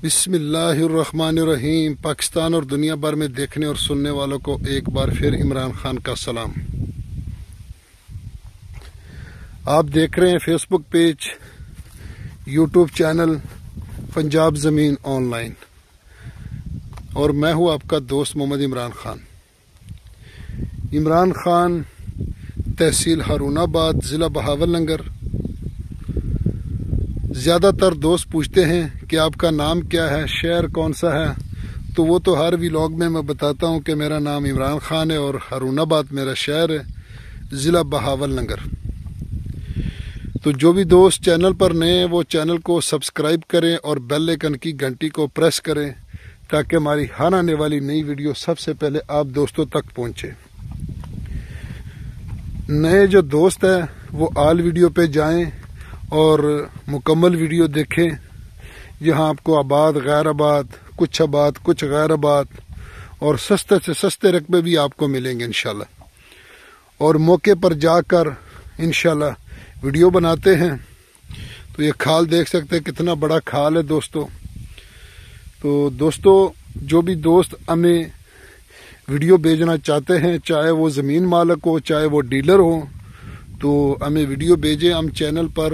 बिस्मिल्लाह الرحمن الرحیم۔ پاکستان اور دنیا بھر میں دیکھنے اور سننے والوں کو ایک بار پھر عمران خان کا سلام۔ آپ دیکھ رہے ہیں فیس بک پیج، یوٹیوب چینل پنجاب زمین آن لائن، اور میں ہوں آپ کا دوست محمد عمران خان۔ عمران خان، تحصیل ہارون آباد، ضلع بہاول نگر۔ زیادہ تر دوست پوچھتے ہیں کہ آپ کا نام کیا ہے، شہر کون سا ہے، تو وہ تو ہر ویلاگ میں بتاتا ہوں کہ میرا نام عمران خان ہے اور ہارون آباد میرا شہر ہے، ضلع بہاول نگر۔ تو جو بھی دوست چینل پر نئے ہیں وہ چینل کو سبسکرائب کریں اور بیل آئکن کی گھنٹی کو پریس کریں تاکہ ہماری ہر آنے والی نئی ویڈیو سب سے پہلے آپ دوستوں تک پہنچے۔ نئے جو دوست ہیں وہ آل ویڈیو پہ جائیں اور مکمل ویڈیو دیکھیں، جہاں آپ کو آباد، غیر آباد، کچھ غیر آباد اور سستے سے سستے رقبے بھی آپ کو ملیں گے انشاءاللہ، اور موقع پر جا کر انشاءاللہ ویڈیو بناتے ہیں۔ تو یہ کھال دیکھ سکتے ہیں، کتنا بڑا کھال ہے دوستو۔ تو دوستو، جو بھی دوست ہمیں ویڈیو بھیجنا چاہتے ہیں، چاہے وہ زمین مالک ہو، چاہے وہ ڈیلر ہو، تو ہمیں ویڈیو بھیجیں، ہم چینل پر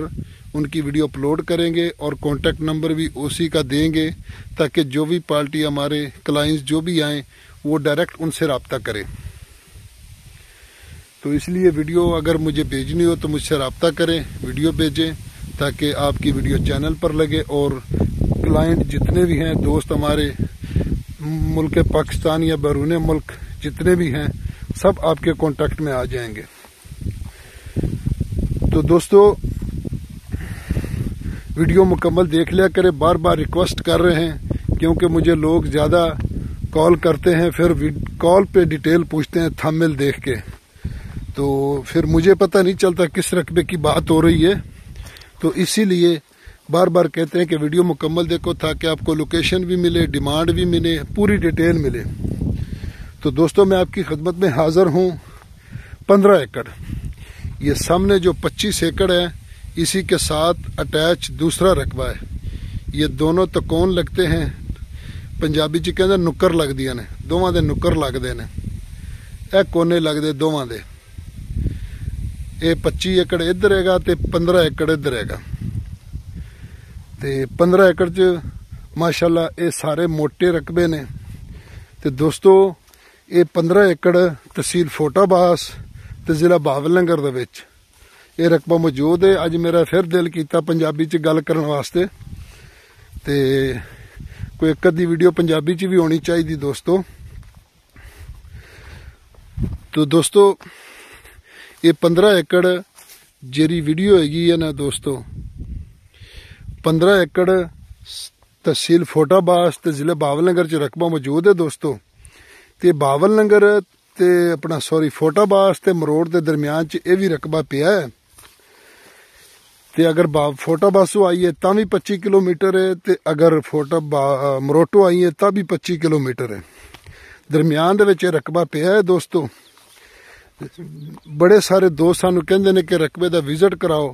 ان کی ویڈیو اپلوڈ کریں گے اور کانٹیکٹ نمبر بھی اسی کا دیں گے تاکہ جو بھی پارٹی ہمارے کلائنٹس جو بھی آئیں وہ ڈائریکٹ ان سے رابطہ کریں۔ تو اس لیے ویڈیو اگر مجھے بھیجنی ہو تو مجھ سے رابطہ کریں، ویڈیو بھیجیں تاکہ آپ کی ویڈیو چینل پر لگے، اور کلائنٹ جتنے بھی ہیں، دوست ہمارے ملک پاکستان یا بیرون ملک جتنے بھی ہیں، سب آپ کے کانٹیکٹ میں آ جائیں گے۔ تو دوستو، ویڈیو مکمل دیکھ لیا کرے، بار بار ریکویسٹ کر رہے ہیں کیونکہ مجھے لوگ زیادہ کال کرتے ہیں، پھر کال پہ ڈیٹیل پوچھتے ہیں تھمبنیل دیکھ کے، تو پھر مجھے پتہ نہیں چلتا کس رقبے کی بات ہو رہی ہے۔ تو اسی لیے بار بار کہتے ہیں کہ ویڈیو مکمل دیکھو تاکہ آپ کو لوکیشن بھی ملے، ڈیمانڈ بھی ملے، پوری ڈیٹیل ملے۔ تو دوستو، میں آپ کی خدمت میں حاضر ہوں 15 ایکڑ۔ یہ سامنے جو 25 ایکڑ ہے، اسی کے ساتھ اٹیچ دوسرا رقبہ ہے۔ یہ دونوں تکون لگتے ہیں، پنجابی چ کہندے نکر لگ دیا نے، دوواں دے نکر لگتے ہیں، اے کونے لگتے دوواں دے۔ یہ 25 ایکڑ ادھر ہے گا تے 15 ایکڑ ادھر ہے گا۔ تے 15 ایکڑ چ ماشاءاللہ یہ سارے موٹے رقبے نے۔ تے دوستو، یہ 15 ایکڑ تحصیل فوٹا باس تے ضلع بہاول نگر دے وچ یہ رقبہ موجود ہے۔ اج میرا پھر دل کیتا پنجابی چ گل کرن واسطے، تے کوئی ایک ادھی ویڈیو پنجابی چ بھی ہونی چاہیے دوستو۔ تو دوستو، یہ 15 ایکڑ جیری ویڈیو ہوگی ہے نا دوستو، 15 ایکڑ تحصیل فوٹا باس تے ضلع بہاول نگر چ رقبہ موجود ہے دوستو۔ تے بہاول نگر تے فوٹا باس تے مروڑ دے درمیان چ یہ بھی رقبہ پیا ہے۔ تے اگر فوٹا باسو آئیے تا بھی 25 کلومیٹر ہے، تے اگر مروٹو آئیے تا بھی 25 کلومیٹر ہے۔ درمیان دے وچ رقبہ پیا ہے دوستو۔ بڑے سارے دوست سانو کہندے نے کہ رقبے دا وزٹ کراؤ۔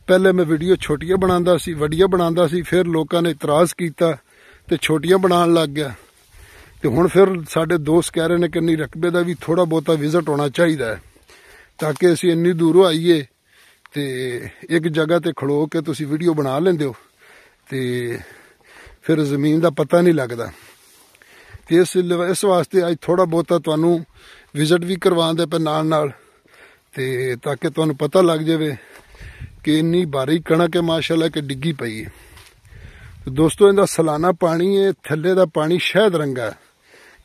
پہلے میں ویڈیو چھوٹیاں بنانا سی، وڈیاں بنانا سی، پھر لوکاں نے اعتراض کیتا تے چھوٹیاں بنان لگ گیا۔ تے ہن پھر ساڈے دوست کہہ رہے ہیں کہ نہیں، رقبے دا بھی تھوڑا بہتا وزٹ ہونا چاہیے تاکہ اسی انی دوروں آئیے تے ایک جگہ تے کھڑو کے تسی ویڈیو بنا لیندے ہو تے پھر زمین دا پتہ نہیں لگدا۔ تے اس واسطے اج تھوڑا بہتا تانوں وزٹ بھی کروان دے پے نال تے تاکہ تانوں پتہ لگ جاوے کہ انی باری کنک ہے ماشاءاللہ کہ ڈگی پئی ہے۔ تو دوستو، ان دا سالانہ پانی ہے، تھلے دا پانی شہد رنگا ہے،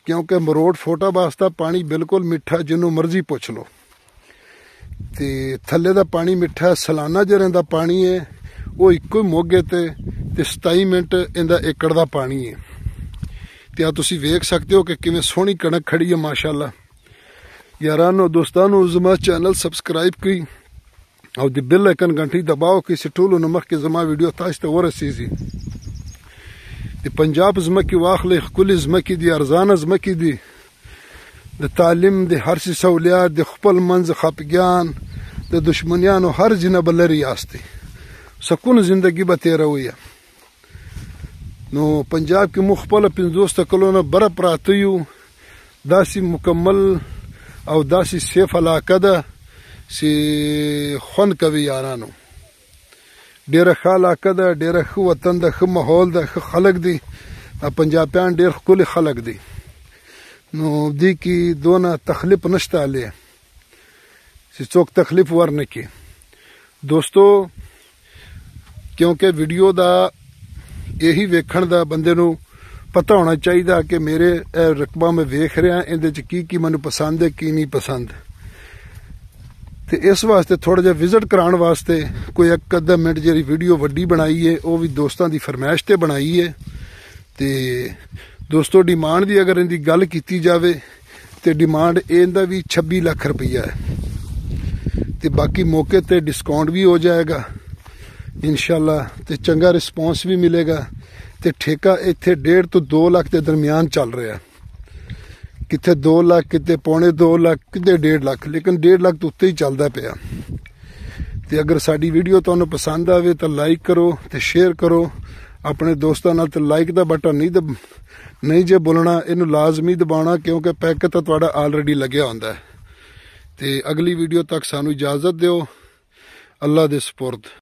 کیونکہ مروڑ فوٹا باس دا پانی بالکل میٹھا، جنوں مرضی پوچھ لو۔ تے تھلے دا پانی میٹھا ہے، سالانہ جرے دا پانی ہے وہ ایکو موگے تے 27 منٹ ان دا ایکڑ دا پانی ہے۔ تے آ تسی ویکھ سکتے ہو کہ کیویں سونی کنک کھڑی ہے ماشاءاللہ۔ یارانو دوستانو، زما چینل سبسکرائب کی اور دی بیل آئکن گھنٹی دباؤ کہ سٹولو نمک کے زما ویڈیو تاش تے ورسیږي۔ د پنجاب ځمکې واخلې، ښکلې ځمکې دي، ارزانه ځمکې دي، د تعلیم د هر څه سہولیات، د خپل منځ خفګان، د دشمنیانو هر ځینه به لرې یاستئ، سکون زندگی به تېروئ۔ نو پنجاب کی مخبل 50 کلونه بره پراته یو داسې مکمل او داسې سیف علاقه ده چې خوند کوي یارانو ډېره ښه علاقه ده ډېره ښه وطن ده ښه ماحول ده ښه خلک دي پنجابیان ډېر ښکلي خلک دي نو دې کې دونه تکلیف نشته علی چې څوک تکلیف ورنه کړي دوستو کیونکہ ویڈیو دا یہی ویکھن دا بندے نو پتہ ہونا چاہیے کہ میرے رقبہ میں ویکھ رہا اندر کی مینو پسند ہے کی نہیں پسند تے اس واسطے تھوڑا جہا وزٹ کران واسطے کوئی ایک ادھا منٹ جی ویڈیو وڈی بنائی ہے وہ بھی دوستاں دی فرمائش تے بنائی ہے تے دوستو ڈیمانڈ دی اگر ان دی گل کیتی جاوے تے ڈیمانڈ ایندا بھی 26 لاکھ روپیہ ہے تے باقی موقع تے ڈسکاؤنٹ بھی ہو جائے گا انشاءاللہ تے چنگا رسپانس بھی ملے گا تے ٹھیکہ ایتھے 1.5 تو 2 لاکھ دے درمیان چل رہا ہے کتے 2 لاکھ کتے 2.25 لاکھ کتے 1.5 لاکھ لیکن 1.5 لاکھ تو اتنے ہی چلتا پیا تے اگر ساری ویڈیو تانوں پسند آوے تو لائک کرو تے شیئر کرو اپنے دوستاں نال تے لائک دا بٹن نہیں جے بولنا اینو لازمی دبانا کیونکہ پیک تو تہاڈا آلریڈی لگیا ہوندا ہے تے اگلی ویڈیو تک سانو اجازت دیو اللہ دے سپرد